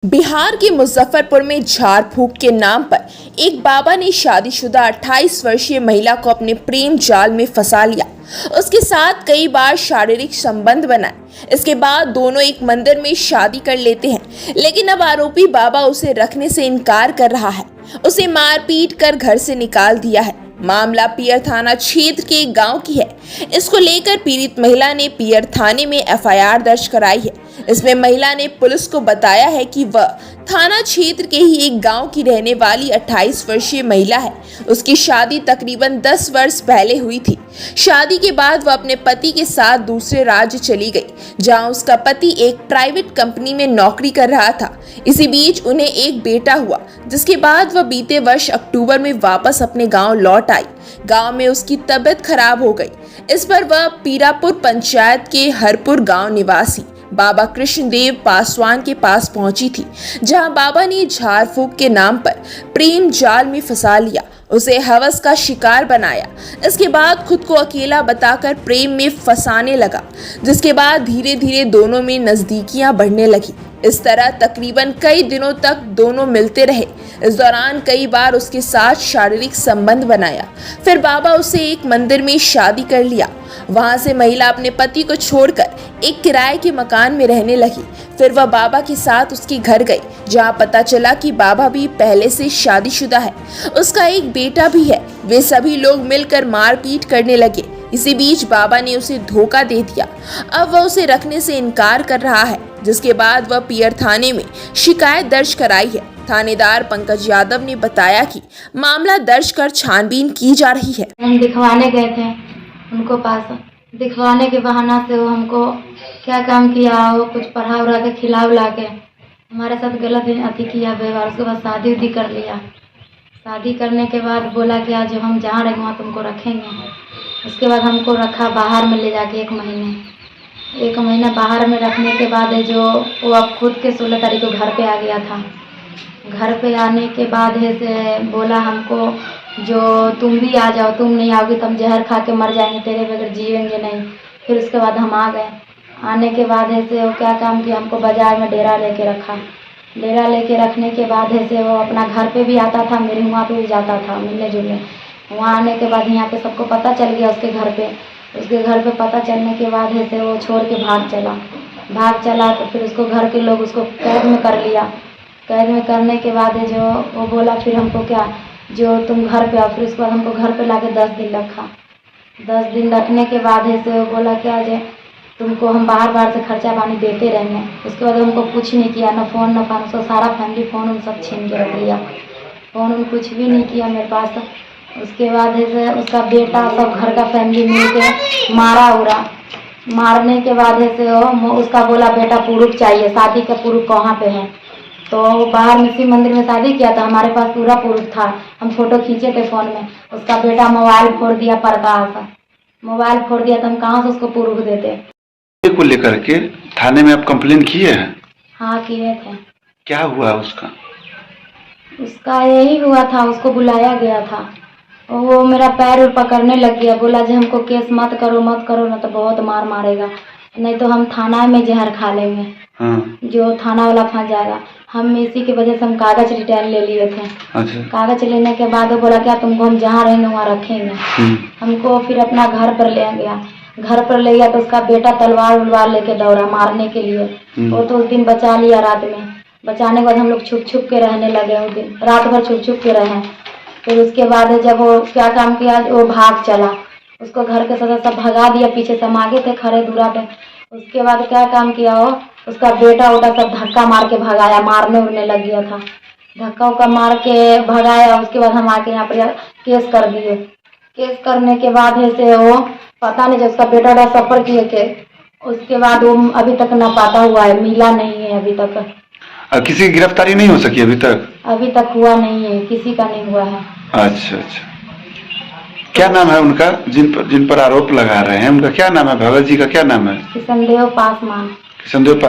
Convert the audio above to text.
बिहार के मुजफ्फरपुर में झाड़ फूक के नाम पर एक बाबा ने शादीशुदा 28 वर्षीय महिला को अपने प्रेम जाल में फंसा लिया। उसके साथ कई बार शारीरिक संबंध बनाए। इसके बाद दोनों एक मंदिर में शादी कर लेते हैं, लेकिन अब आरोपी बाबा उसे रखने से इनकार कर रहा है। उसे मारपीट कर घर से निकाल दिया है। मामला पियर थाना क्षेत्र के एक गांव की है। इसको लेकर पीड़ित महिला ने पियर थाने में एफआईआर दर्ज कराई है। इसमें महिला ने पुलिस को बताया है कि वह थाना क्षेत्र के ही एक गांव की रहने वाली 28 वर्षीय महिला है। उसकी शादी तकरीबन 10 वर्ष पहले हुई थी। शादी के बाद वह अपने पति के साथ दूसरे राज्य चली गई, जहां उसका पति एक प्राइवेट कंपनी में नौकरी कर रहा था। इसी बीच उन्हें एक बेटा हुआ, जिसके बाद वह बीते वर्ष अक्टूबर में वापस अपने गांव लौट आई। गांव में उसकी तबीयत खराब हो गई। इस पर वह पीरापुर पंचायत के हरपुर गांव निवासी बाबा कृष्णदेव पासवान के पास पहुंची थी, जहां बाबा ने झाड़ फूक के नाम पर प्रेम जाल में फंसा लिया, उसे हवस का शिकार बनाया। इसके बाद खुद को अकेला बताकर प्रेम में फंसाने लगा, जिसके बाद धीरे धीरे दोनों में नजदीकियां बढ़ने लगी। इस तरह तकरीबन कई दिनों तक दोनों मिलते रहे। इस दौरान कई बार उसके साथ शारीरिक संबंध बनाया। फिर बाबा उसे एक मंदिर में शादी कर लिया। वहां से महिला अपने पति को छोड़कर एक किराए के मकान में रहने लगी। फिर वह बाबा के साथ उसके घर गई, जहां पता चला कि बाबा भी पहले से शादीशुदा है। उसका एक बेटा भी है। वे सभी लोग मिलकर मारपीट करने लगे। इसी बीच बाबा ने उसे धोखा दे दिया। अब वह उसे रखने से इनकार कर रहा है, जिसके बाद वह पियर थाने में शिकायत दर्ज कराई है। थानेदार पंकज यादव ने बताया कि मामला दर्ज कर छानबीन की जा रही है। हम दिखवाने गए थे उनको पास, दिखवाने के बहाना से वो हमको क्या काम किया, वो कुछ पढ़ा उड़ा के खिला उला के हमारे साथ गलत अति किया व्यवहार। उसके बाद शादी उदी कर लिया। शादी करने के बाद बोला कि आज हम जहाँ रहेंगे वहाँ तुमको रखेंगे। उसके बाद हमको रखा बाहर में ले जाके एक महीना बाहर में रखने के बाद है जो वो अब खुद के 16 तारीख को घर पे आ गया था। घर पे आने के बाद है से बोला हमको जो तुम भी आ जाओ, तुम नहीं आओगी तो हम जहर खा के मर जाएंगे, तेरे बगैर जिएंगे नहीं। फिर उसके बाद हम आ गए। आने के बाद है से वो क्या काम किया, हमको बाजार में डेरा लेके रखा। डेरा लेके रखने के बाद है से वो अपना घर पे भी आता था, मेरे वहाँ पे भी जाता था मिलने जुलने। वहाँ आने के बाद यहाँ पे सबको पता चल गया उसके घर पे पता चलने के बाद है से वो छोड़ के भाग चला। तो फिर उसको घर के लोग उसको कैद में कर लिया। कैद में करने के बाद है जो वो बोला फिर हमको क्या जो तुम घर पे आओ। फिर उसके बाद हमको घर पे लाके 10 दिन रखा। 10 दिन रखने के बाद है से वो बोला क्या जे तुमको हम बाहर से खर्चा पानी देते रहेंगे। उसके बाद हमको कुछ नहीं किया, ना फ़ोन ना फान। उसका सारा फैमिली फ़ोन उन सब छीन के रख लिया। फ़ोन उन कुछ भी नहीं किया मेरे पास। उसके बाद है से उसका बेटा सब घर का फैमिली मिल के मारने के बाद है से वो उसका बोला बेटा पुरुष चाहिए, शादी का पुरुष कहाँ पे है। तो बाहर में शिव मंदिर में शादी किया था, हमारे पास पूरा पुरुष था। हम फोटो खींचे थे फ़ोन में। उसका बेटा मोबाइल फोड़ दिया, मोबाइल फोड़ दिया तो हम कहाँ से उसको पुरुष देते। को लेकर के थाने में आप कंप्लेन किए हैं? हाँ किए थे। क्या हुआ उसका? उसका यही हुआ था, उसको बुलाया गया था। वो मेरा पैर पकड़ने लग गया। बोला जी हमको केस मत करो ना तो बहुत मार मारेगा, नहीं तो हम थाना में जहर खा लेंगे। हाँ। जो थाना वाला फंस जाएगा। हम इसी की वजह से हम कागज रिटर्न ले लिए थे। अच्छा। कागज लेने के बाद वो बोला क्या तुमको हम जहाँ रहेंगे वहाँ रखेंगे। हमको फिर अपना घर पर ले गया तो उसका बेटा तलवार लेके दौड़ा मारने के लिए। वो तो उस दिन बचा लिया रात में। बचाने के बाद हम लोग छुप के रहने लगे। उस दिन रात भर छुप के रहे। फिर उसके बाद जब वो क्या काम किया, वो भाग चला। उसको घर के सदस्य सब भगा दिया, पीछे से हम आगे थे खड़े दूरा पे। उसके बाद क्या काम किया, वो उसका बेटा उटा सब धक्का मार के भगाया, मारने उड़ने लग गया था। धक्का मार के भगाया। उसके बाद हम आके यहाँ पर केस कर दिए। केस करने के बाद है से वो पता नहीं जब उसका बेटा उटा सफर किए के उसके बाद वो अभी तक ना पाता हुआ है, मिला नहीं है अभी तक। किसी की गिरफ्तारी नहीं हो सकी अभी तक? अभी तक हुआ नहीं है, किसी का नहीं हुआ है। अच्छा। क्या नाम है उनका जिन पर आरोप लगा रहे हैं? उनका क्या नाम है? भगत जी का क्या नाम है? कृष्णदेव पासवान।